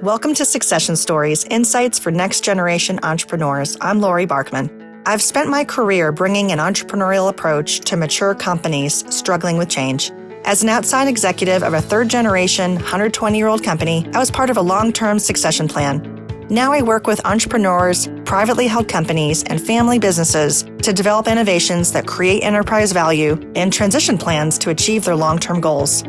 Welcome to Succession Stories, Insights for Next Generation Entrepreneurs. I'm Laurie Barkman. I've spent my career bringing an entrepreneurial approach to mature companies struggling with change. As an outside executive of a third-generation, 120-year-old company, I was part of a long-term succession plan. Now I work with entrepreneurs, privately held companies, and family businesses to develop innovations that create enterprise value and transition plans to achieve their long-term goals.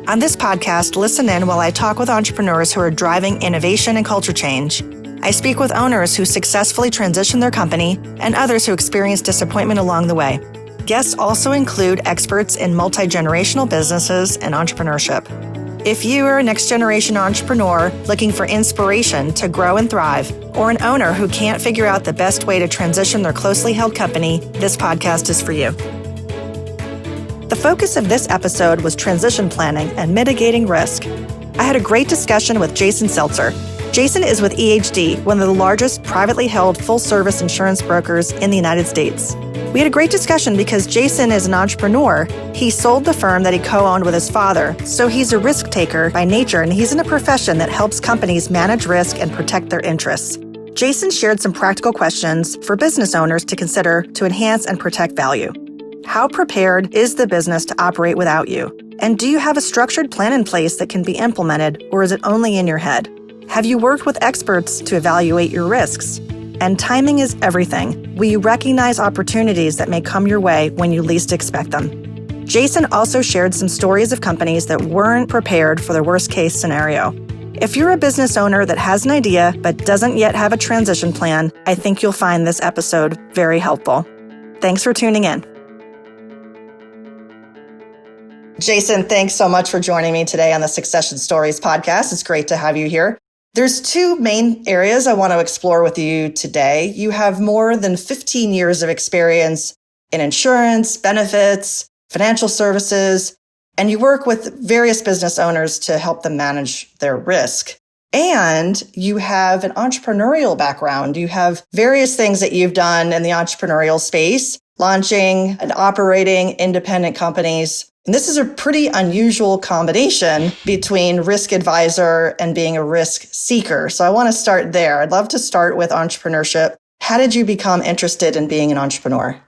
On this podcast, listen in while I talk with entrepreneurs who are driving innovation and culture change. I speak with owners who successfully transition their company and others who experience disappointment along the way. Guests also include experts in multi-generational businesses and entrepreneurship. If you are a next-generation entrepreneur looking for inspiration to grow and thrive, or an owner who can't figure out the best way to transition their closely held company, this podcast is for you. The focus of this episode was transition planning and mitigating risk. I had a great discussion with Jason Seltzer. Jason is with EHD, one of the largest privately held full-service insurance brokers in the United States. We had a great discussion because Jason is an entrepreneur. He sold the firm that he co-owned with his father, so he's a risk taker by nature, and he's in a profession that helps companies manage risk and protect their interests. Jason shared some practical questions for business owners to consider to enhance and protect value. How prepared is the business to operate without you? And do you have a structured plan in place that can be implemented, or is it only in your head? Have you worked with experts to evaluate your risks? And timing is everything. Will you recognize opportunities that may come your way when you least expect them? Jason also shared some stories of companies that weren't prepared for the worst-case scenario. If you're a business owner that has an idea but doesn't yet have a transition plan, I think you'll find this episode very helpful. Thanks for tuning in. Jason, thanks so much for joining me today on the Succession Stories podcast. It's great to have you here. There's two main areas I want to explore with you today. You have more than 15 years of experience in insurance, benefits, financial services, and you work with various business owners to help them manage their risk. And you have an entrepreneurial background. You have various things that you've done in the entrepreneurial space, launching and operating independent companies. And this is a pretty unusual combination between risk advisor and being a risk seeker. So I want to start there. I'd love to start with entrepreneurship. How did you become interested in being an entrepreneur?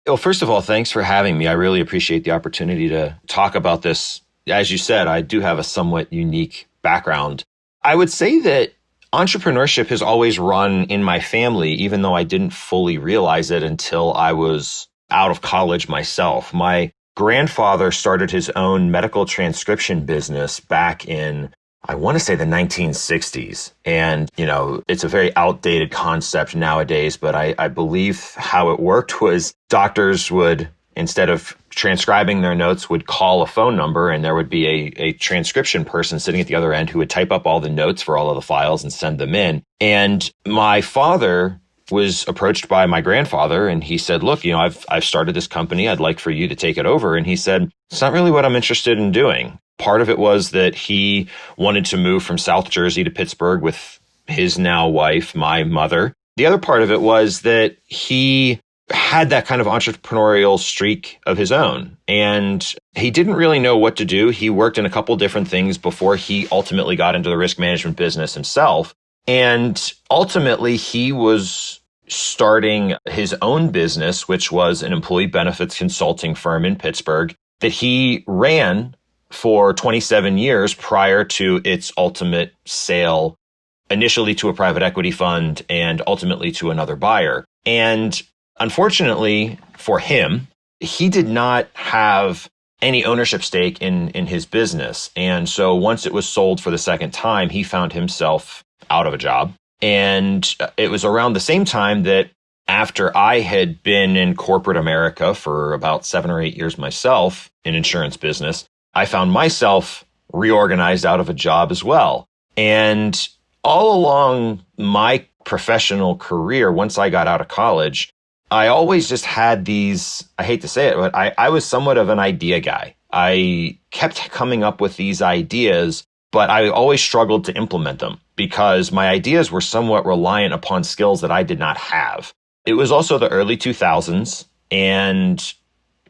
Well, first of all, thanks for having me. I really appreciate the opportunity to talk about this. As you said, I do have a somewhat unique background. I would say that entrepreneurship has always run in my family, even though I didn't fully realize it until I was out of college myself. My grandfather started his own medical transcription business back in, I want to say, the 1960s. And, it's a very outdated concept nowadays, but I believe how it worked was doctors would, instead of transcribing their notes, would call a phone number, and there would be a transcription person sitting at the other end who would type up all the notes for all of the files and send them in. And my father was approached by my grandfather, and he said, look, I've started this company. I'd like for you to take it over. And he said, it's not really what I'm interested in doing. Part of it was that he wanted to move from South Jersey to Pittsburgh with his now wife, my mother. The other part of it was that he had that kind of entrepreneurial streak of his own, and he didn't really know what to do. He worked in a couple different things before he ultimately got into the risk management business himself. And ultimately, he was starting his own business, which was an employee benefits consulting firm in Pittsburgh that he ran for 27 years prior to its ultimate sale, initially to a private equity fund and ultimately to another buyer. And unfortunately for him, he did not have any ownership stake in his business. And so once it was sold for the second time, he found himself out of a job. And it was around the same time that, after I had been in corporate America for about 7 or 8 years myself in insurance business, I found myself reorganized out of a job as well. And all along my professional career, once I got out of college, I always just had these, I hate to say it, but I was somewhat of an idea guy. I kept coming up with these ideas, but I always struggled to implement them because my ideas were somewhat reliant upon skills that I did not have. It was also the early 2000s, and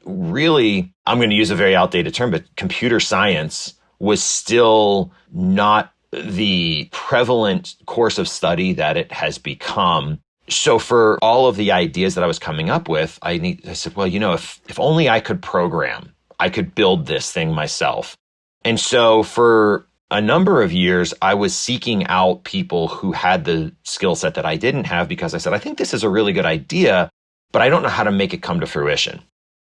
really, I'm going to use a very outdated term, but computer science was still not the prevalent course of study that it has become. So for all of the ideas that I was coming up with, I said, well, if only I could program, I could build this thing myself. And so for a number of years, I was seeking out people who had the skill set that I didn't have, because I said, I think this is a really good idea, but I don't know how to make it come to fruition.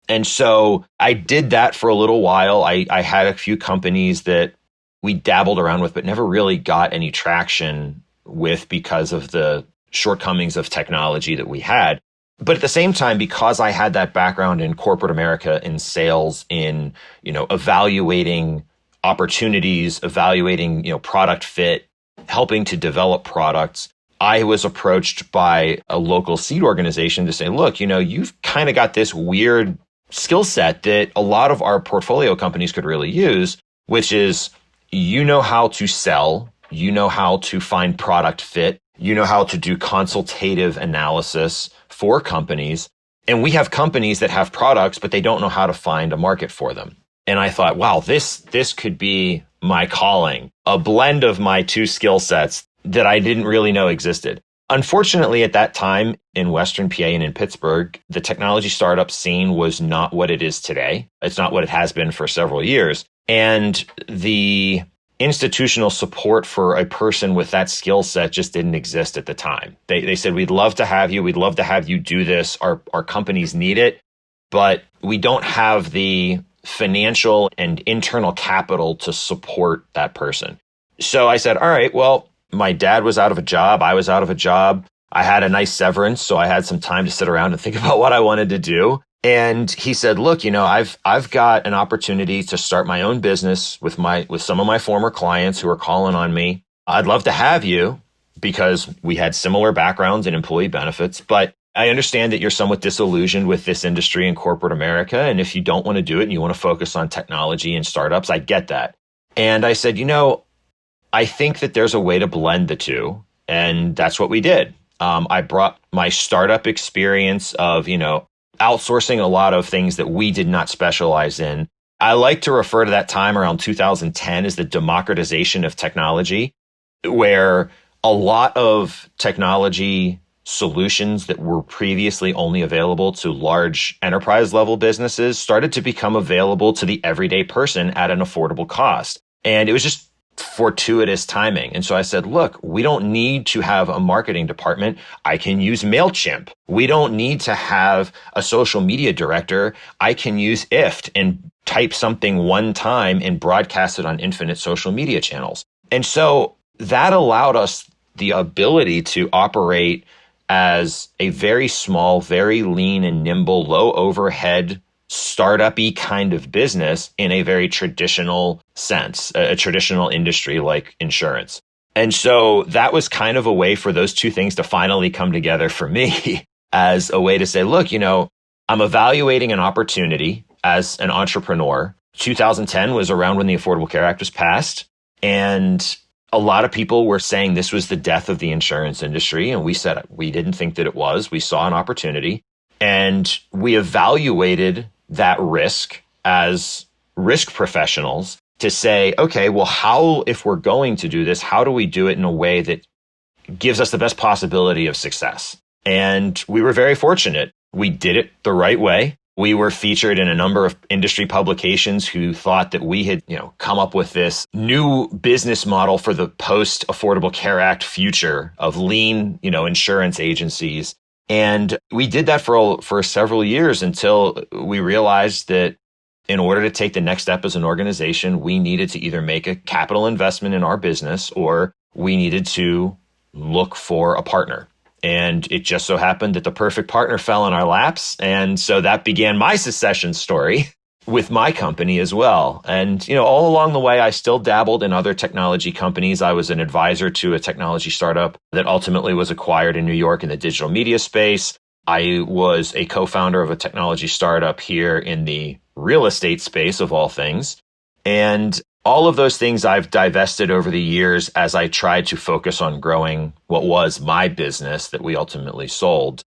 And so I did that for a little while. I had a few companies that we dabbled around with, but never really got any traction with because of the shortcomings of technology that we had. But at the same time, because I had that background in corporate America, in sales, in, evaluating opportunities, evaluating, product fit, helping to develop products, I was approached by a local seed organization to say, look, you've kind of got this weird skill set that a lot of our portfolio companies could really use, which is, how to sell, how to find product fit, how to do consultative analysis for companies. And we have companies that have products, but they don't know how to find a market for them. And I thought, wow, this could be my calling, a blend of my two skill sets that I didn't really know existed. Unfortunately, at that time in Western PA and in Pittsburgh, the technology startup scene was not what it is today. It's not what it has been for several years. And the institutional support for a person with that skill set just didn't exist at the time. They said, we'd love to have you. We'd love to have you do this. Our companies need it, but we don't have the financial and internal capital to support that person. So I said, all right, well, my dad was out of a job. I was out of a job. I had a nice severance, so I had some time to sit around and think about what I wanted to do. And he said, look, I've got an opportunity to start my own business with some of my former clients who are calling on me. I'd love to have you, because we had similar backgrounds in employee benefits, but I understand that you're somewhat disillusioned with this industry in corporate America. And if you don't want to do it and you want to focus on technology and startups, I get that. And I said, I think that there's a way to blend the two. And that's what we did. I brought my startup experience of, outsourcing a lot of things that we did not specialize in. I like to refer to that time around 2010 as the democratization of technology, where a lot of technology solutions that were previously only available to large enterprise level businesses started to become available to the everyday person at an affordable cost. And it was just fortuitous timing. And so I said, look, we don't need to have a marketing department. I can use MailChimp. We don't need to have a social media director. I can use IFT and type something one time and broadcast it on infinite social media channels. And so that allowed us the ability to operate as a very small, very lean and nimble, low overhead, startup-y kind of business in a very traditional sense, a traditional industry like insurance. And so that was kind of a way for those two things to finally come together for me as a way to say, look, I'm evaluating an opportunity as an entrepreneur. 2010 was around when the Affordable Care Act was passed. And a lot of people were saying this was the death of the insurance industry. And we said we didn't think that it was. We saw an opportunity. And we evaluated that risk as risk professionals to say, okay, well, if we're going to do this, how do we do it in a way that gives us the best possibility of success? And we were very fortunate. We did it the right way. We were featured in a number of industry publications who thought that we had, come up with this new business model for the post-Affordable Care Act future of lean, insurance agencies. And we did that for several years until we realized that in order to take the next step as an organization, we needed to either make a capital investment in our business or we needed to look for a partner. And it just so happened that the perfect partner fell in our laps. And so that began my succession story with my company as well. And, all along the way, I still dabbled in other technology companies. I was an advisor to a technology startup that ultimately was acquired in New York in the digital media space. I was a co-founder of a technology startup here in the real estate space of all things. And all of those things I've divested over the years as I tried to focus on growing what was my business that we ultimately sold.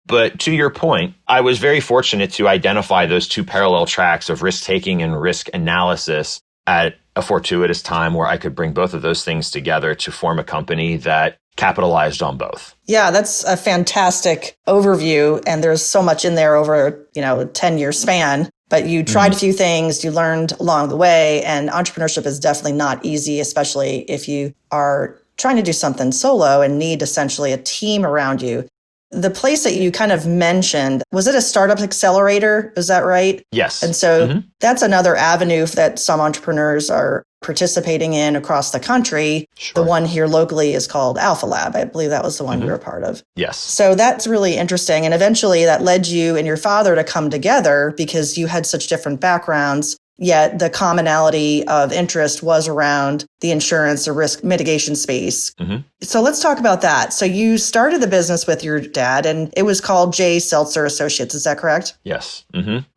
But to your point, I was very fortunate to identify those two parallel tracks of risk taking and risk analysis at a fortuitous time where I could bring both of those things together to form a company that capitalized on both. Yeah, that's a fantastic overview. And there's so much in there over, a 10-year span. But you tried a few things, you learned along the way, and entrepreneurship is definitely not easy, especially if you are trying to do something solo and need essentially a team around you. The place that you kind of mentioned, was it a startup accelerator? Is that right? Yes. And so that's another avenue that some entrepreneurs are participating in across the country. Sure. The one here locally is called Alpha Lab. I believe that was the one you were a part of. Yes. So that's really interesting. And eventually that led you and your father to come together because you had such different backgrounds. Yet the commonality of interest was around the insurance or risk mitigation space. So let's talk about that. So you started the business with your dad and it was called J. Seltzer Associates. Is that correct? Yes.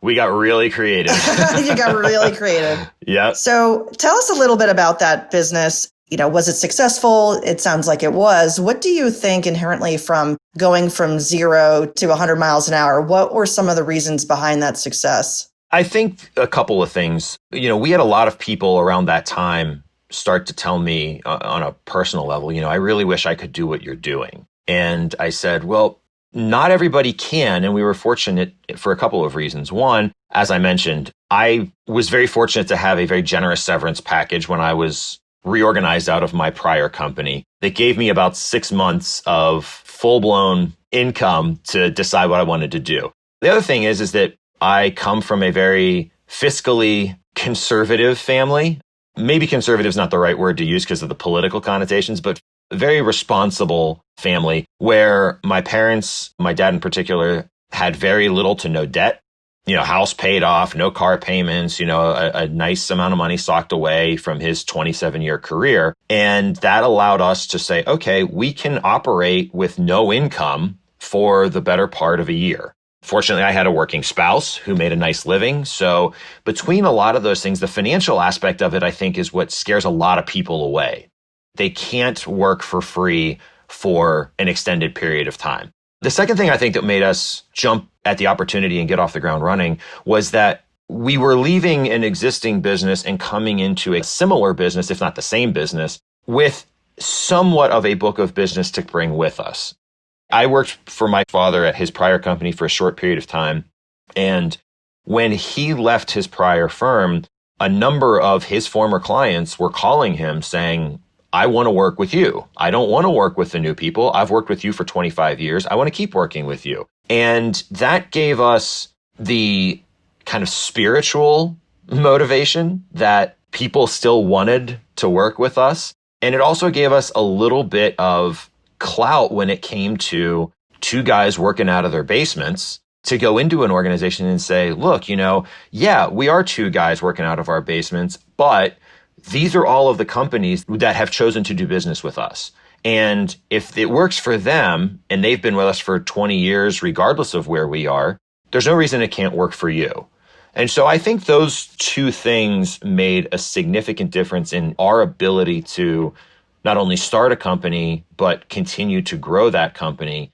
We got really creative. You got really creative. Yeah. So tell us a little bit about that business. Was it successful? It sounds like it was. What do you think inherently from going from 0 to 100 miles an hour? What were some of the reasons behind that success? I think a couple of things. We had a lot of people around that time start to tell me on a personal level, I really wish I could do what you're doing. And I said, well, not everybody can. And we were fortunate for a couple of reasons. One, as I mentioned, I was very fortunate to have a very generous severance package when I was reorganized out of my prior company. That gave me about 6 months of full-blown income to decide what I wanted to do. The other thing is that I come from a very fiscally conservative family. Maybe conservative is not the right word to use because of the political connotations, but a very responsible family where my parents, my dad in particular, had very little to no debt. House paid off, no car payments, a nice amount of money socked away from his 27-year career. And that allowed us to say, okay, we can operate with no income for the better part of a year. Fortunately, I had a working spouse who made a nice living. So between a lot of those things, the financial aspect of it, I think, is what scares a lot of people away. They can't work for free for an extended period of time. The second thing I think that made us jump at the opportunity and get off the ground running was that we were leaving an existing business and coming into a similar business, if not the same business, with somewhat of a book of business to bring with us. I worked for my father at his prior company for a short period of time. And when he left his prior firm, a number of his former clients were calling him saying, I want to work with you. I don't want to work with the new people. I've worked with you for 25 years. I want to keep working with you. And that gave us the kind of spiritual motivation that people still wanted to work with us. And it also gave us a little bit of clout when it came to two guys working out of their basements to go into an organization and say, look, yeah, we are two guys working out of our basements, but these are all of the companies that have chosen to do business with us. And if it works for them and they've been with us for 20 years, regardless of where we are, there's no reason it can't work for you. And so I think those two things made a significant difference in our ability to not only start a company, but continue to grow that company,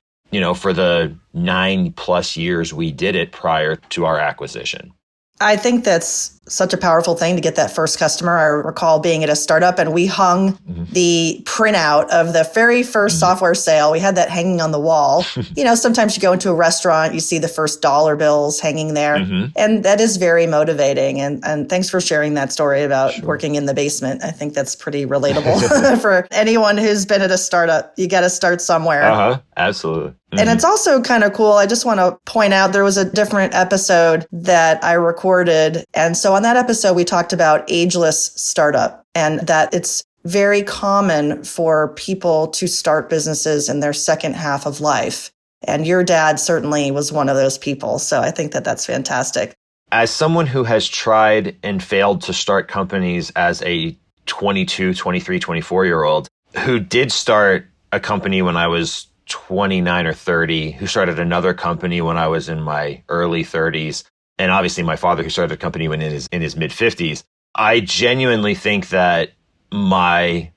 for the 9+ years we did it prior to our acquisition. I think that's such a powerful thing to get that first customer. I recall being at a startup and we hung the printout of the very first software sale. We had that hanging on the wall. Sometimes you go into a restaurant, you see the first dollar bills hanging there. And that is very motivating. And thanks for sharing that story about working in the basement. I think that's pretty relatable for anyone who's been at a startup. You got to start somewhere. Absolutely. And it's also kind of cool. I just want to point out there was a different episode that I recorded. And so on that episode, we talked about ageless startup and that it's very common for people to start businesses in their second half of life. And your dad certainly was one of those people. So I think that that's fantastic. As someone who has tried and failed to start companies as a 22, 23, 24-year-old who did start a company when I was 29 or 30, who started another company when I was in my early 30s, and obviously my father who started a company when in his mid 50s, I genuinely think that my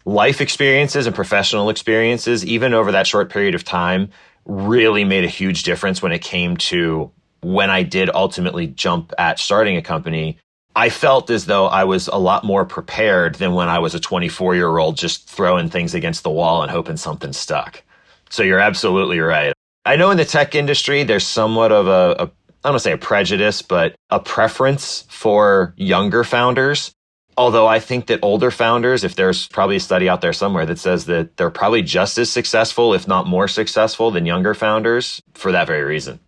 life experiences and professional experiences, even over that short period of time, really made a huge difference when it came to when I did ultimately jump at starting a company. I felt as though I was a lot more prepared than when I was a 24-year-old just throwing things against the wall and hoping something stuck. So you're absolutely right. I know in the tech industry, there's somewhat of I don't want to say a prejudice, but a preference for younger founders. Although I think that older founders, if there's probably a study out there somewhere that says that they're probably just as successful, if not more successful than younger founders for that very reason.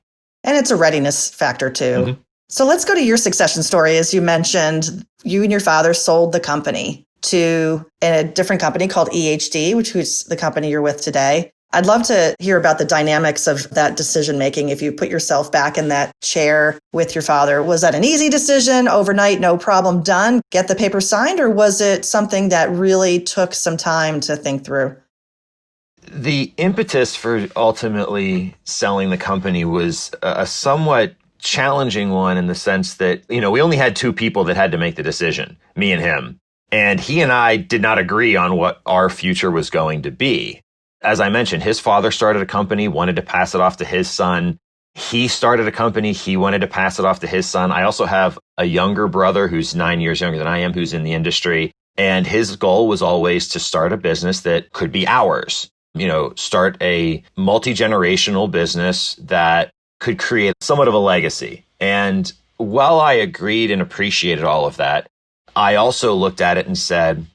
And it's a readiness factor too. Mm-hmm. So let's go to your succession story. As you mentioned, you and your father sold the company to a different company called EHD, which is the company you're with today. I'd love to hear about the dynamics of that decision making. If you put yourself back in that chair with your father, was that an easy decision, overnight, no problem, done, get the paper signed, or was it something that really took some time to think through? The impetus for ultimately selling the company was a somewhat challenging one in the sense that, we only had two people that had to make the decision, me and him. And he and I did not agree on what our future was going to be. As I mentioned, his father started a company, wanted to pass it off to his son. He started a company, he wanted to pass it off to his son. I also have a younger brother who's 9 years younger than I am, who's in the industry. And his goal was always to start a business that could be ours. Start a multi-generational business that could create somewhat of a legacy. And while I agreed and appreciated all of that, I also looked at it and said,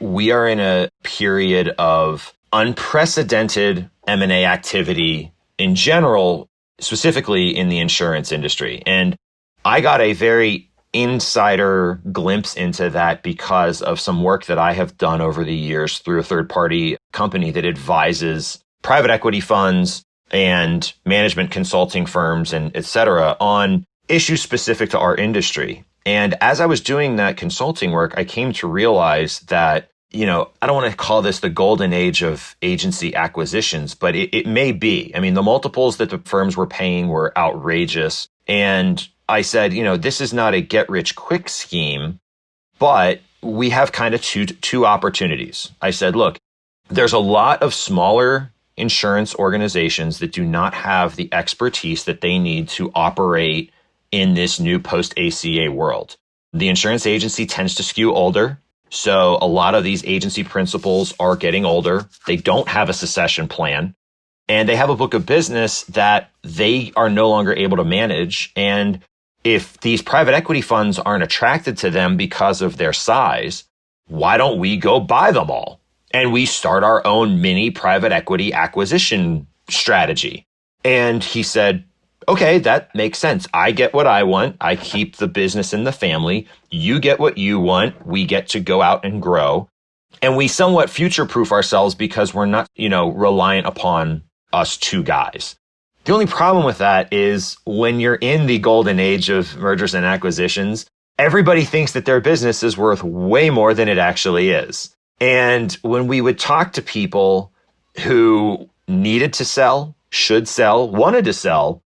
we are in a period of unprecedented M&A activity in general, specifically in the insurance industry. And I got a very insider glimpse into that because of some work that I have done over the years through a third-party company that advises private equity funds and management consulting firms and et cetera on issues specific to our industry. And as I was doing that consulting work, I came to realize that, I don't want to call this the golden age of agency acquisitions, but it may be. I mean, the multiples that the firms were paying were outrageous. And I said, this is not a get-rich-quick scheme, but we have kind of two opportunities. I said, look, there's a lot of smaller insurance organizations that do not have the expertise that they need to operate in this new post-ACA world. The insurance agency tends to skew older. So a lot of these agency principals are getting older. They don't have a succession plan. And they have a book of business that they are no longer able to manage. And if these private equity funds aren't attracted to them because of their size, why don't we go buy them all? And we start our own mini private equity acquisition strategy. And he said, okay, that makes sense. I get what I want. I keep the business in the family. You get what you want. We get to go out and grow. And we somewhat future-proof ourselves because we're not, reliant upon us two guys. The only problem with that is when you're in the golden age of mergers and acquisitions, everybody thinks that their business is worth way more than it actually is. And when we would talk to people who needed to sell, should sell, wanted to sell,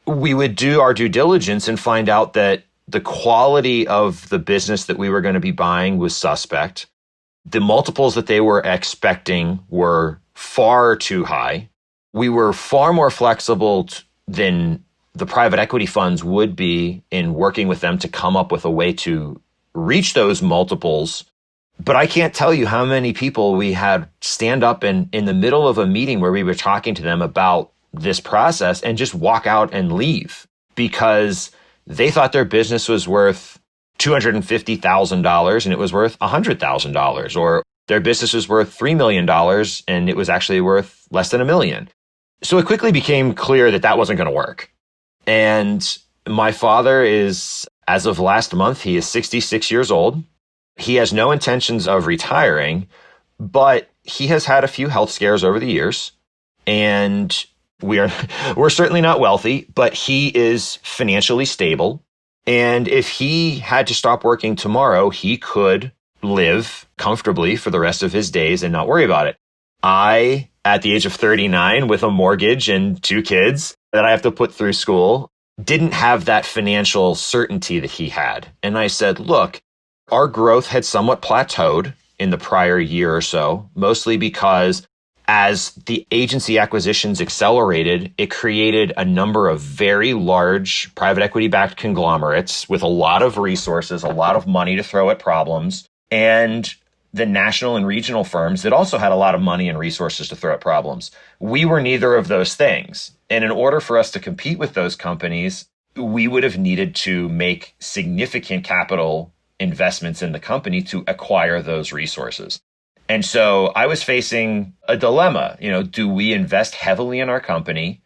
we would do our due diligence and find out that the quality of the business that we were going to be buying was suspect. The multiples that they were expecting were far too high. We were far more flexible than the private equity funds would be in working with them to come up with a way to reach those multiples. But I can't tell you how many people we had stand up in the middle of a meeting where we were talking to them about this process and just walk out and leave because they thought their business was worth $250,000 and it was worth $100,000, or their business was worth $3 million and it was actually worth less than $1 million. So it quickly became clear that that wasn't going to work. And my father is, as of last month, he is 66 years old. He has no intentions of retiring, but he has had a few health scares over the years. And we're certainly not wealthy, but he is financially stable. And if he had to stop working tomorrow, he could live comfortably for the rest of his days and not worry about it. I, at the age of 39 with a mortgage and 2 kids that I have to put through school, didn't have that financial certainty that he had. And I said, look, our growth had somewhat plateaued in the prior year or so, mostly because as the agency acquisitions accelerated, it created a number of very large private equity-backed conglomerates with a lot of resources, a lot of money to throw at problems, and the national and regional firms that also had a lot of money and resources to throw at problems. We were neither of those things. And in order for us to compete with those companies, we would have needed to make significant capital investments in the company to acquire those resources. And so I was facing a dilemma. Do we invest heavily in our company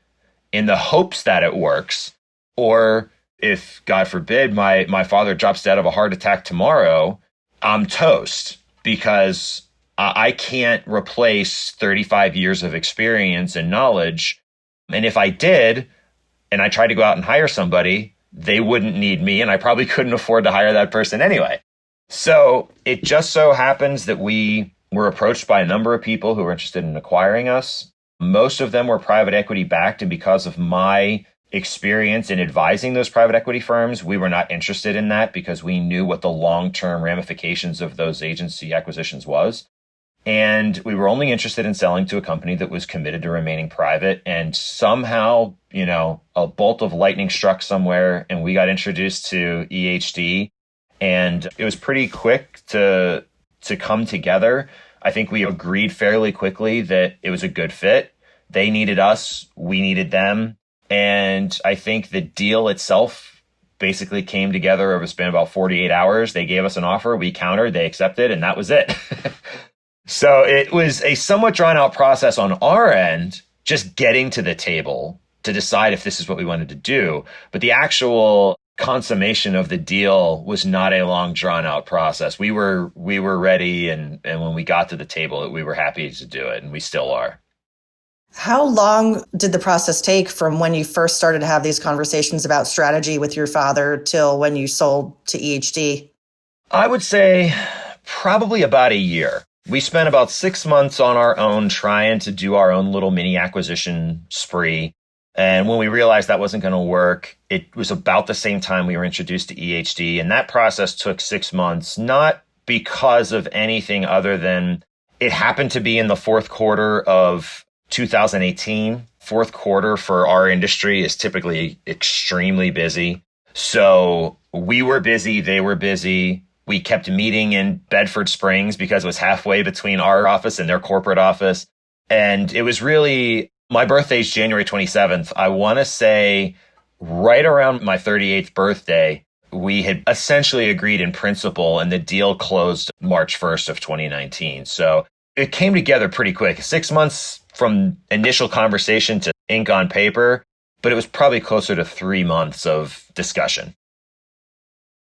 in the hopes that it works? Or if, God forbid, my father drops dead of a heart attack tomorrow, I'm toast because I can't replace 35 years of experience and knowledge. And if I did, and I tried to go out and hire somebody, they wouldn't need me, and I probably couldn't afford to hire that person anyway. So it just so happens that we were approached by a number of people who were interested in acquiring us. Most of them were private equity backed, and because of my experience in advising those private equity firms, we were not interested in that because we knew what the long-term ramifications of those agency acquisitions was. And we were only interested in selling to a company that was committed to remaining private. And somehow, a bolt of lightning struck somewhere and we got introduced to EHD. And it was pretty quick to come together. I think we agreed fairly quickly that it was a good fit. They needed us, we needed them. And I think the deal itself basically came together over a span of about 48 hours. They gave us an offer, we countered, they accepted, and that was it. So it was a somewhat drawn out process on our end, just getting to the table to decide if this is what we wanted to do. But the actual consummation of the deal was not a long drawn out process. We were ready. And when we got to the table, we were happy to do it. And we still are. How long did the process take from when you first started to have these conversations about strategy with your father till when you sold to EHD? I would say probably about a year. We spent about 6 months on our own trying to do our own little mini acquisition spree. And when we realized that wasn't going to work, it was about the same time we were introduced to EHD. And that process took 6 months, not because of anything other than it happened to be in the fourth quarter of 2018. Fourth quarter for our industry is typically extremely busy. So we were busy, they were busy. We kept meeting in Bedford Springs because it was halfway between our office and their corporate office. And it was really, my birthday's January 27th. I want to say right around my 38th birthday, we had essentially agreed in principle and the deal closed March 1st of 2019. So it came together pretty quick. 6 months from initial conversation to ink on paper, but it was probably closer to 3 months of discussion.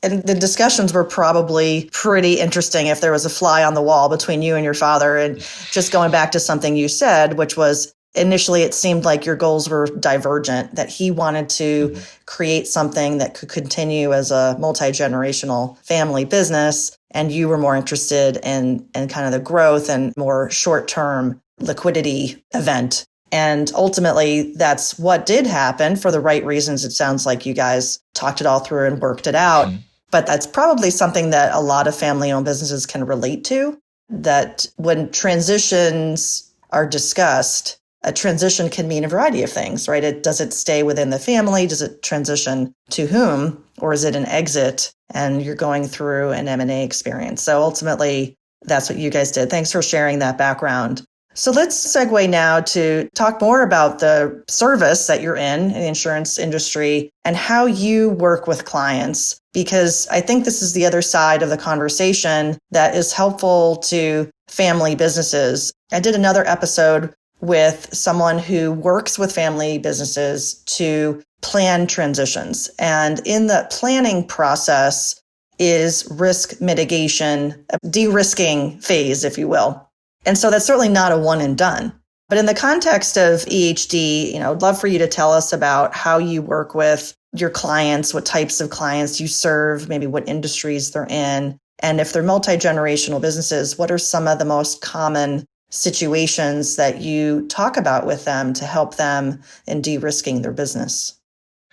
And the discussions were probably pretty interesting if there was a fly on the wall between you and your father. And just going back to something you said, which was initially it seemed like your goals were divergent, that he wanted to create something that could continue as a multi-generational family business. And you were more interested in kind of the growth and more short-term liquidity event. And ultimately, that's what did happen for the right reasons. It sounds like you guys talked it all through and worked it out. Mm-hmm. But that's probably something that a lot of family-owned businesses can relate to, that when transitions are discussed, a transition can mean a variety of things, right? Does it stay within the family? Does it transition to whom? Or is it an exit and you're going through an M&A experience? So ultimately, that's what you guys did. Thanks for sharing that background. So let's segue now to talk more about the service that you're in the insurance industry and how you work with clients, because I think this is the other side of the conversation that is helpful to family businesses. I did another episode with someone who works with family businesses to plan transitions. And in the planning process is risk mitigation, a de-risking phase, if you will. And so that's certainly not a one and done. But in the context of EHD, I'd love for you to tell us about how you work with your clients, what types of clients you serve, maybe what industries they're in. And if they're multi-generational businesses, what are some of the most common situations that you talk about with them to help them in de-risking their business?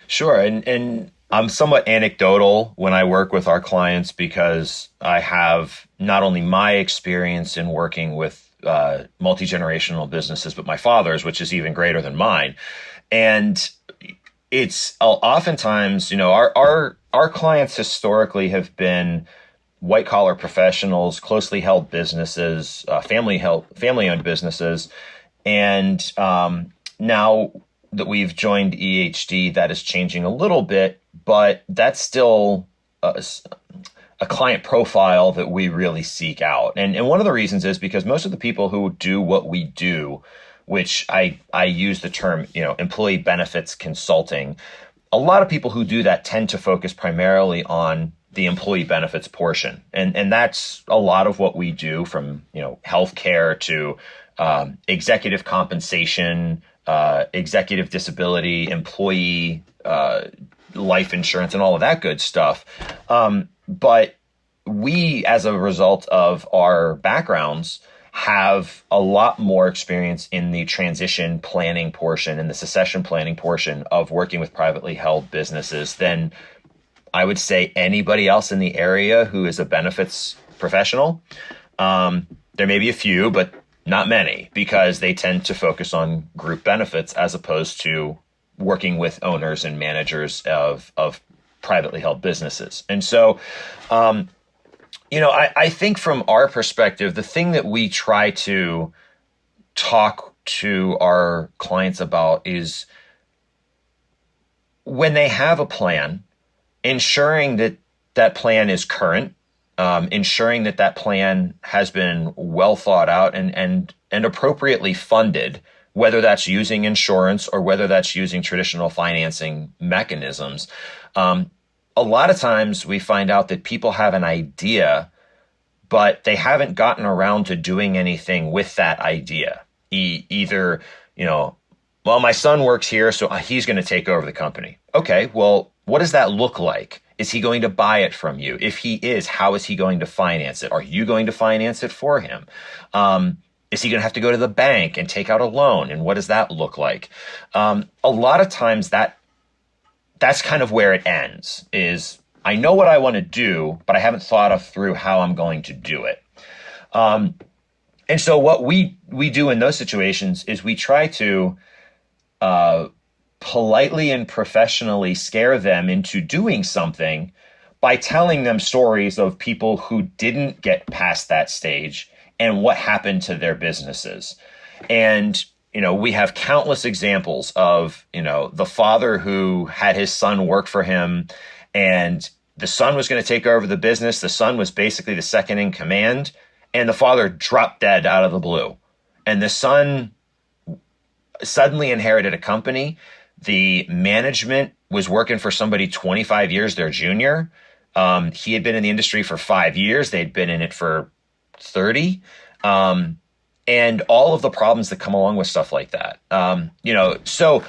Sure. And I'm somewhat anecdotal when I work with our clients because I have not only my experience in working with multi-generational businesses, but my father's, which is even greater than mine. And it's oftentimes, our clients historically have been white collar professionals, closely held businesses, family owned businesses. And now that we've joined EHD, that is changing a little bit, but that's still a client profile that we really seek out. And one of the reasons is because most of the people who do what we do, which I use the term, employee benefits consulting, a lot of people who do that tend to focus primarily on the employee benefits portion. And that's a lot of what we do, from, healthcare to executive compensation, executive disability, employee life insurance, and all of that good stuff. But we, as a result of our backgrounds, have a lot more experience in the transition planning portion and the succession planning portion of working with privately held businesses than I would say anybody else in the area who is a benefits professional. There may be a few, but not many, because they tend to focus on group benefits as opposed to working with owners and managers of privately held businesses. And so, I think from our perspective, the thing that we try to talk to our clients about is when they have a plan, ensuring that that plan is current, ensuring that that plan has been well thought out and appropriately funded, whether that's using insurance or whether that's using traditional financing mechanisms. A lot of times we find out that people have an idea, but they haven't gotten around to doing anything with that idea. Either, well, my son works here, so he's going to take over the company. Okay, well, what does that look like? Is he going to buy it from you? If he is, how is he going to finance it? Are you going to finance it for him? Is he going to have to go to the bank and take out a loan? And what does that look like? A lot of times that's kind of where it ends, is I know what I want to do, but I haven't thought through how I'm going to do it. And so what we do in those situations is we try to politely and professionally scare them into doing something by telling them stories of people who didn't get past that stage and what happened to their businesses. And we have countless examples of, the father who had his son work for him, and the son was going to take over the business. The son was basically the second in command, and the father dropped dead out of the blue. And the son suddenly inherited a company. The management was working for somebody 25 years their junior. He had been in the industry for 5 years. They'd been in it for 30. And all of the problems that come along with stuff like that. So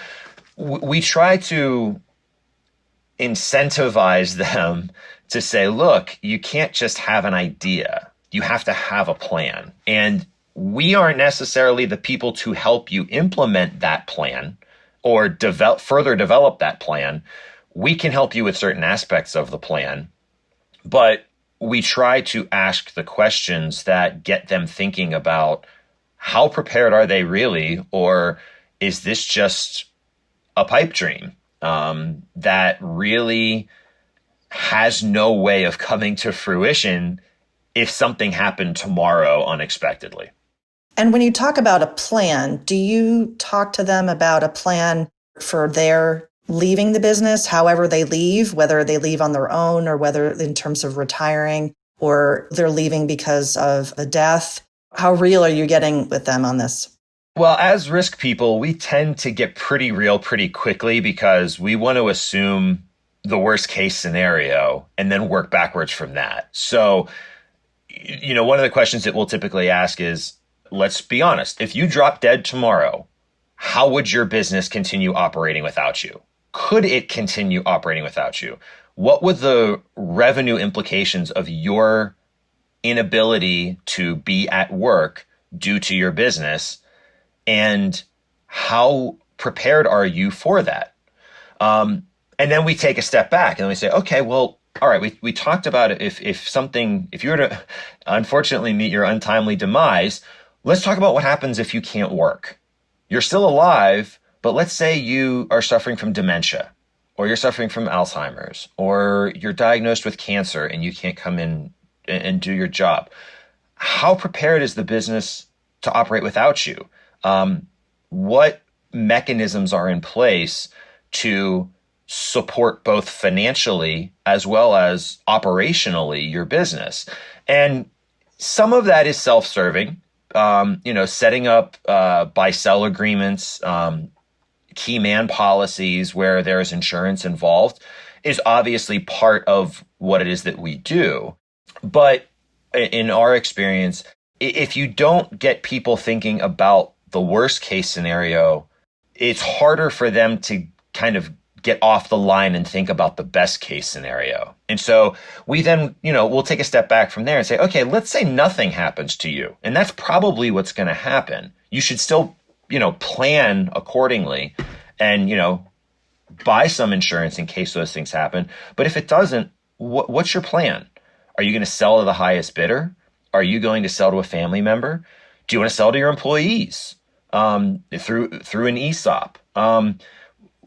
we try to incentivize them to say, look, you can't just have an idea. You have to have a plan. And we aren't necessarily the people to help you implement that plan or further develop that plan. We can help you with certain aspects of the plan, but we try to ask the questions that get them thinking about how prepared are they really, or is this just a pipe dream that really has no way of coming to fruition if something happened tomorrow unexpectedly. And when you talk about a plan, do you talk to them about a plan for their leaving the business, however they leave, whether they leave on their own or whether in terms of retiring or they're leaving because of a death? How real are you getting with them on this? Well, as risk people, we tend to get pretty real pretty quickly because we want to assume the worst case scenario and then work backwards from that. So, one of the questions that we'll typically ask is, let's be honest, if you drop dead tomorrow, how would your business continue operating without you? Could it continue operating without you? What would the revenue implications of your inability to be at work due to your business? And how prepared are you for that? And then we take a step back and we say, okay, well, all right, we talked about it. If you were to unfortunately meet your untimely demise, let's talk about what happens if you can't work. You're still alive, but let's say you are suffering from dementia, or you're suffering from Alzheimer's, or you're diagnosed with cancer and you can't come in and do your job. How prepared is the business to operate without you? What mechanisms are in place to support both financially as well as operationally your business? And some of that is self-serving, setting up buy-sell agreements, key man policies where there's insurance involved is obviously part of what it is that we do. But in our experience, if you don't get people thinking about the worst case scenario, it's harder for them to kind of get off the line and think about the best case scenario. And so we then, we'll take a step back from there and say, okay, let's say nothing happens to you. And that's probably what's going to happen. You should still, plan accordingly and, buy some insurance in case those things happen. But if it doesn't, what's your plan? Are you going to sell to the highest bidder? Are you going to sell to a family member? Do you want to sell to your employees through an ESOP?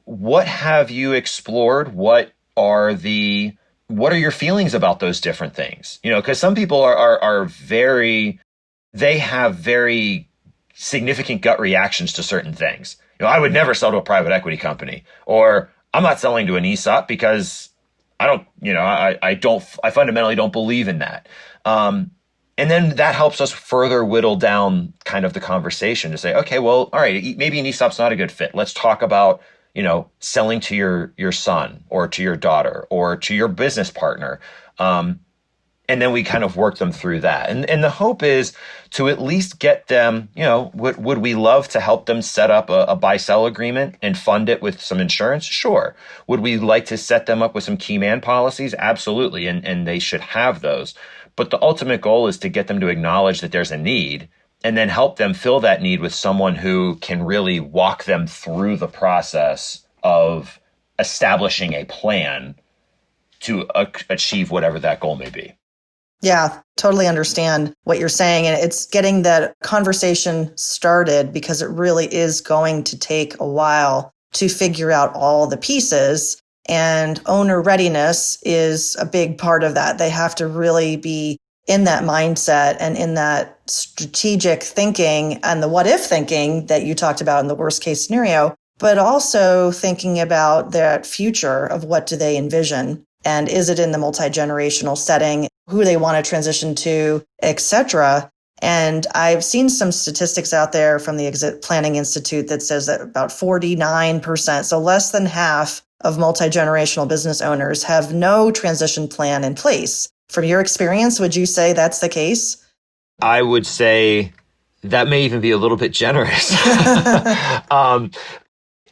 What have you explored? What are your feelings about those different things? Because some people they have very significant gut reactions to certain things. I would never sell to a private equity company, or I'm not selling to an ESOP because I fundamentally don't believe in that. And then that helps us further whittle down kind of the conversation to say, okay, well, all right, maybe an ESOP's not a good fit. Let's talk about, selling to your son or to your daughter or to your business partner. And then we kind of work them through that. And the hope is to at least get them, would we love to help them set up a buy-sell agreement and fund it with some insurance? Sure. Would we like to set them up with some key man policies? Absolutely. And they should have those. But the ultimate goal is to get them to acknowledge that there's a need and then help them fill that need with someone who can really walk them through the process of establishing a plan to achieve whatever that goal may be. Yeah, totally understand what you're saying. And it's getting that conversation started because it really is going to take a while to figure out all the pieces. And owner readiness is a big part of that. They have to really be in that mindset and in that strategic thinking and the what if thinking that you talked about in the worst case scenario, but also thinking about that future of what do they envision. And is it in the multi-generational setting, who they want to transition to, et cetera. And I've seen some statistics out there from the Exit Planning Institute that says that about 49%, so less than half of multi-generational business owners have no transition plan in place. From your experience, would you say that's the case? I would say that may even be a little bit generous.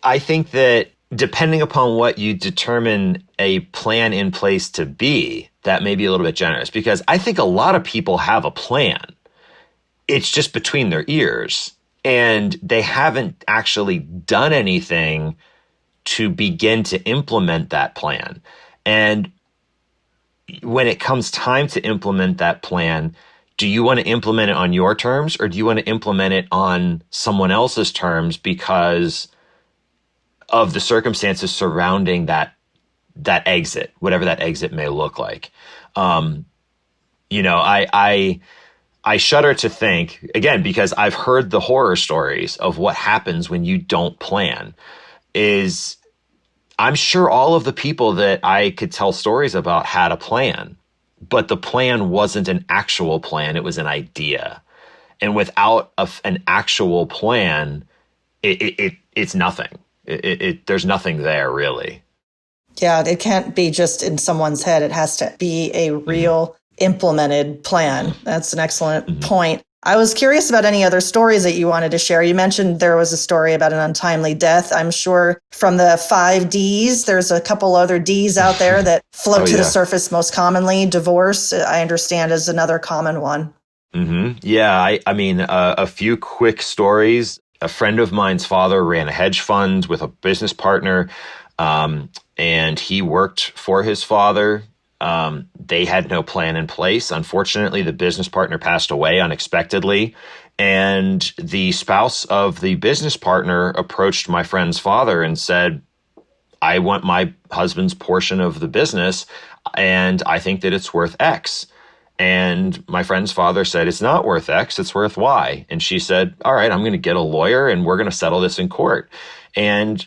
I think that depending upon what you determine a plan in place to be, that may be a little bit generous, because I think a lot of people have a plan. It's just between their ears, and they haven't actually done anything to begin to implement that plan. And when it comes time to implement that plan, do you want to implement it on your terms, or do you want to implement it on someone else's terms because of the circumstances surrounding that exit, whatever that exit may look like? I shudder to think, again, because I've heard the horror stories of what happens when you don't plan. I'm sure all of the people that I could tell stories about had a plan, but the plan wasn't an actual plan. It was an idea. And without an actual plan, it's nothing. There's nothing there, really. Yeah, it can't be just in someone's head. It has to be a real implemented plan. That's an excellent point. I was curious about any other stories that you wanted to share. You mentioned there was a story about an untimely death. I'm sure from the 5 Ds, there's a couple other Ds out there that float to the surface most commonly. Divorce, I understand, is another common one. Mm-hmm. Yeah, I mean, a few quick stories. A friend of mine's father ran a hedge fund with a business partner. And he worked for his father. They had no plan in place. Unfortunately, the business partner passed away unexpectedly. And the spouse of the business partner approached my friend's father and said, I want my husband's portion of the business, and I think that it's worth X. And my friend's father said, it's not worth X, it's worth Y. And she said, all right, I'm going to get a lawyer and we're going to settle this in court. And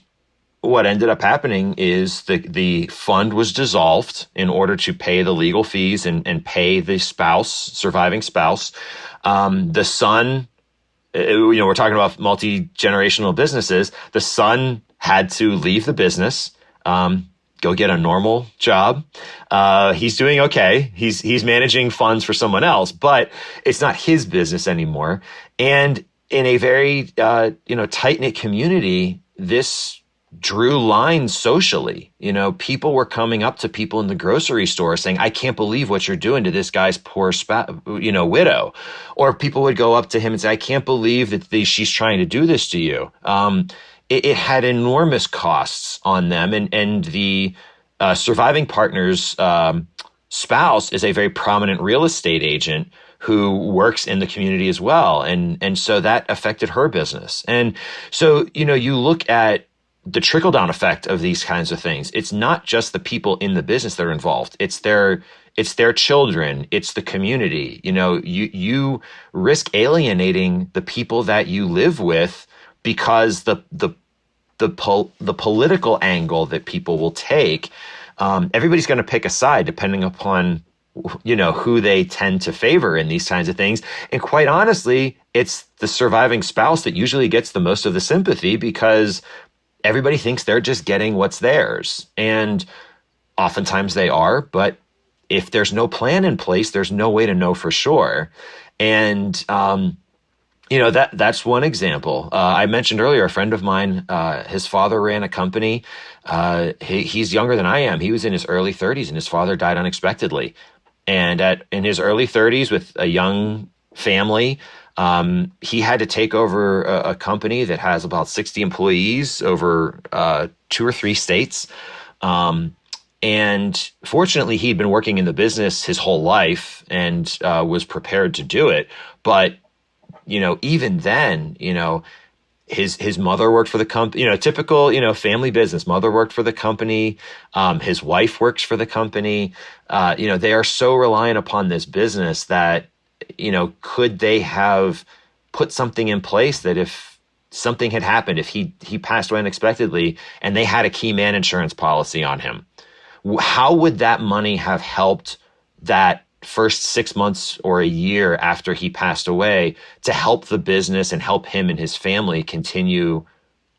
what ended up happening is the fund was dissolved in order to pay the legal fees and pay the surviving spouse. The son, we're talking about multi-generational businesses. The son had to leave the business, go get a normal job. He's doing okay. He's managing funds for someone else, but it's not his business anymore. And in a very tight-knit community, this drew lines socially. People were coming up to people in the grocery store saying, I can't believe what you're doing to this guy's poor widow. Or people would go up to him and say, I can't believe that she's trying to do this to you. It had enormous costs on them. And the surviving partner's spouse is a very prominent real estate agent who works in the community as well. And so that affected her business. And so, you look at the trickle-down effect of these kinds of things. It's not just the people in the business that are involved. It's their children. It's the community. You risk alienating the people that you live with because the political angle that people will take. Everybody's going to pick a side depending upon who they tend to favor in these kinds of things. And quite honestly, it's the surviving spouse that usually gets the most of the sympathy because everybody thinks they're just getting what's theirs. And oftentimes they are, but if there's no plan in place, there's no way to know for sure. And, that's one example. I mentioned earlier, a friend of mine, his father ran a company. He's younger than I am. He was in his early 30s and his father died unexpectedly. And in his early 30s with a young family, he had to take over a company that has about 60 employees over 2 or 3 states. And fortunately, he'd been working in the business his whole life and was prepared to do it. But, even then, his mother worked for the company, typical, family business. Mother worked for the company. His wife works for the company. They are so reliant upon this business that, could they have put something in place that if something had happened, if he passed away unexpectedly and they had a key man insurance policy on him, how would that money have helped that first 6 months or a year after he passed away to help the business and help him and his family continue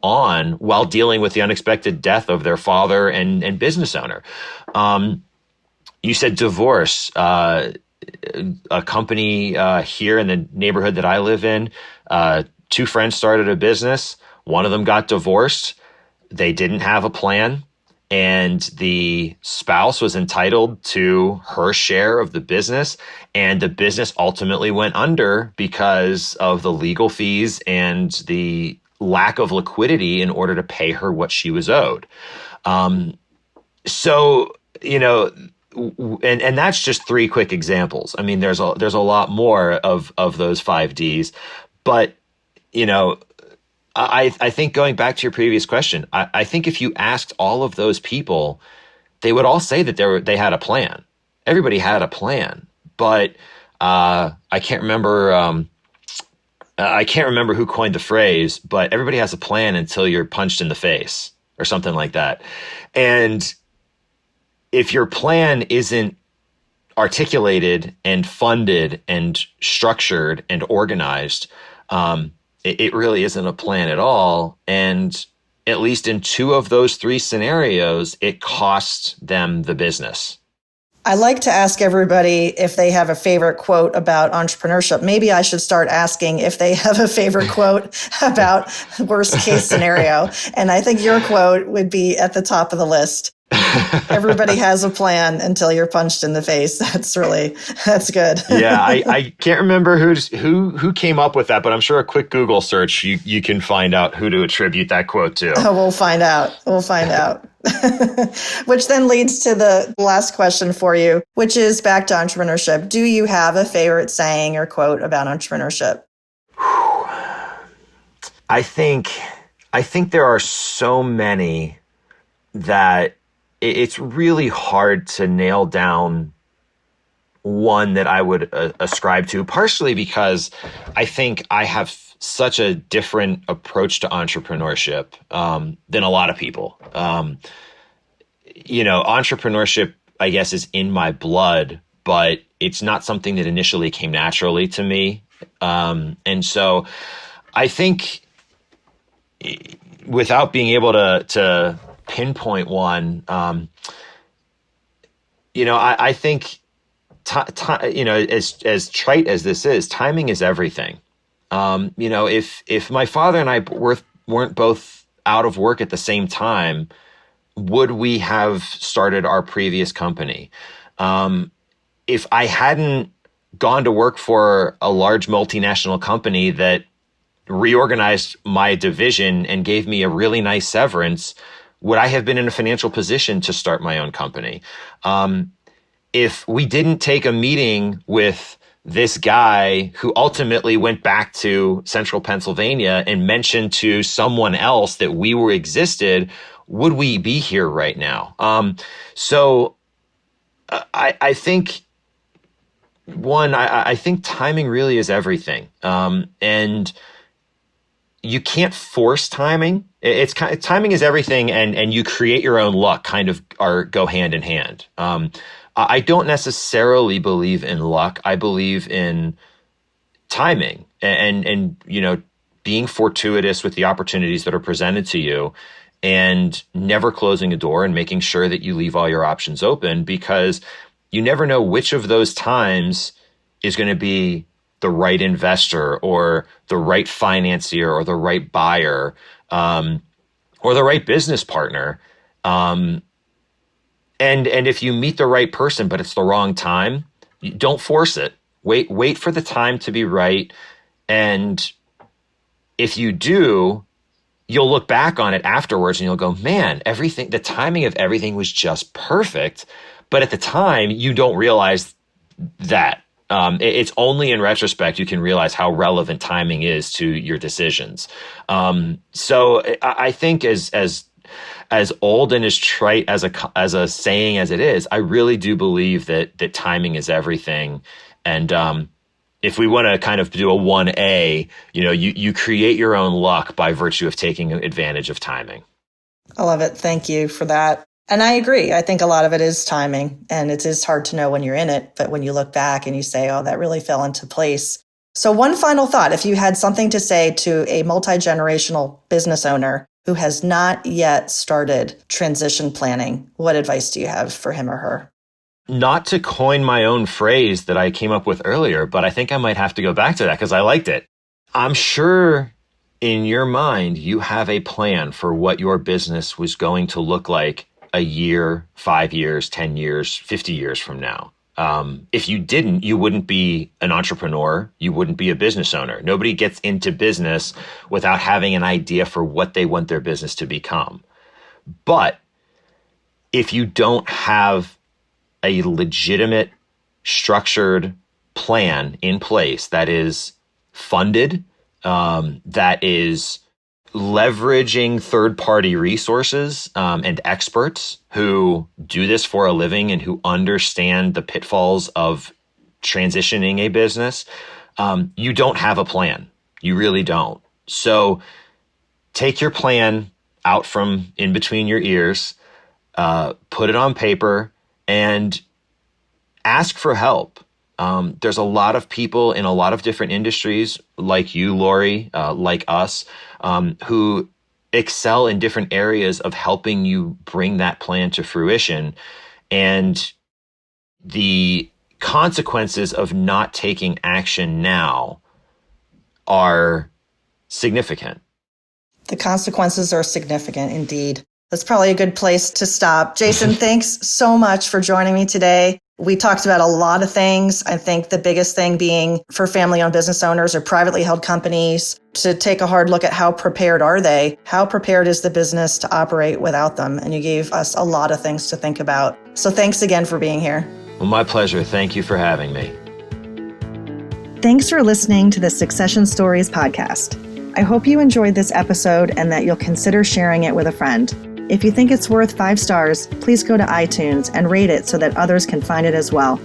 on while dealing with the unexpected death of their father and business owner? You said divorce. A company here in the neighborhood that I live in, 2 friends started a business. One of them got divorced. They didn't have a plan. And the spouse was entitled to her share of the business. And the business ultimately went under because of the legal fees and the lack of liquidity in order to pay her what she was owed. And that's just 3 quick examples. I mean, there's a lot more of those 5 Ds, but I think going back to your previous question, I think if you asked all of those people, they would all say that they had a plan. Everybody had a plan, but I can't remember. I can't remember who coined the phrase, but everybody has a plan until you're punched in the face or something like that. And if your plan isn't articulated and funded and structured and organized, it really isn't a plan at all. And at least in 2 of those 3 scenarios, it costs them the business. I like to ask everybody if they have a favorite quote about entrepreneurship. Maybe I should start asking if they have a favorite quote about worst case scenario. And I think your quote would be at the top of the list. Everybody has a plan until you're punched in the face. That's good. Yeah, I can't remember who came up with that, but I'm sure a quick Google search, you can find out who to attribute that quote to. Oh, we'll find out. Which then leads to the last question for you, which is back to entrepreneurship. Do you have a favorite saying or quote about entrepreneurship? I think there are so many that it's really hard to nail down one that I would ascribe to, partially because I think I have such a different approach to entrepreneurship than a lot of people. Entrepreneurship, I guess, is in my blood, but it's not something that initially came naturally to me. And so I think, without being able to pinpoint one, I think, as trite as this is, timing is everything. If my father and I weren't both out of work at the same time, would we have started our previous company? If I hadn't gone to work for a large multinational company that reorganized my division and gave me a really nice severance, would I have been in a financial position to start my own company? If we didn't take a meeting with this guy who ultimately went back to central Pennsylvania and mentioned to someone else that we existed, would we be here right now? I think, I think timing really is everything. And you can't force timing. Timing is everything, and you create your own luck kind of go hand in hand. I don't necessarily believe in luck. I believe in timing and being fortuitous with the opportunities that are presented to you, and never closing a door and making sure that you leave all your options open, because you never know which of those times is going to be the right investor or the right financier or the right buyer, or the right business partner. And if you meet the right person, but it's the wrong time, don't force it. Wait for the time to be right. And if you do, you'll look back on it afterwards and you'll go, man, the timing of everything was just perfect. But at the time, you don't realize that. It's only in retrospect you can realize how relevant timing is to your decisions. So I think as old and as trite as a saying as it is, I really do believe that timing is everything. And if we want to kind of do a 1A, you create your own luck by virtue of taking advantage of timing. I love it. Thank you for that. And I agree. I think a lot of it is timing, and it is hard to know when you're in it. But when you look back and you say, oh, that really fell into place. So one final thought, if you had something to say to a multi-generational business owner who has not yet started transition planning, what advice do you have for him or her? Not to coin my own phrase that I came up with earlier, but I think I might have to go back to that because I liked it. I'm sure in your mind, you have a plan for what your business was going to look like a year, 5 years, 10 years, 50 years from now. If you didn't, you wouldn't be an entrepreneur. You wouldn't be a business owner. Nobody gets into business without having an idea for what they want their business to become. But if you don't have a legitimate, structured plan in place that is funded, that is leveraging third-party resources and experts who do this for a living and who understand the pitfalls of transitioning a business, you don't have a plan. You really don't. So take your plan out from in between your ears, put it on paper, and ask for help. There's a lot of people in a lot of different industries like you, Laurie, like us, who excel in different areas of helping you bring that plan to fruition. And the consequences of not taking action now are significant. The consequences are significant indeed. That's probably a good place to stop. Jason, thanks so much for joining me today. We talked about a lot of things. I think the biggest thing being for family-owned business owners or privately held companies to take a hard look at how prepared are they? How prepared is the business to operate without them? And you gave us a lot of things to think about. So thanks again for being here. Well, my pleasure. Thank you for having me. Thanks for listening to the Succession Stories podcast. I hope you enjoyed this episode and that you'll consider sharing it with a friend. If you think it's worth 5 stars, please go to iTunes and rate it so that others can find it as well.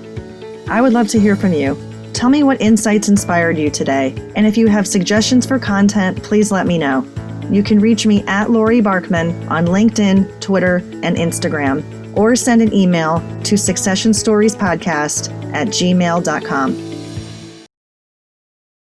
I would love to hear from you. Tell me what insights inspired you today. And if you have suggestions for content, please let me know. You can reach me at Laurie Barkman on LinkedIn, Twitter, and Instagram, or send an email to successionstoriespodcast@gmail.com.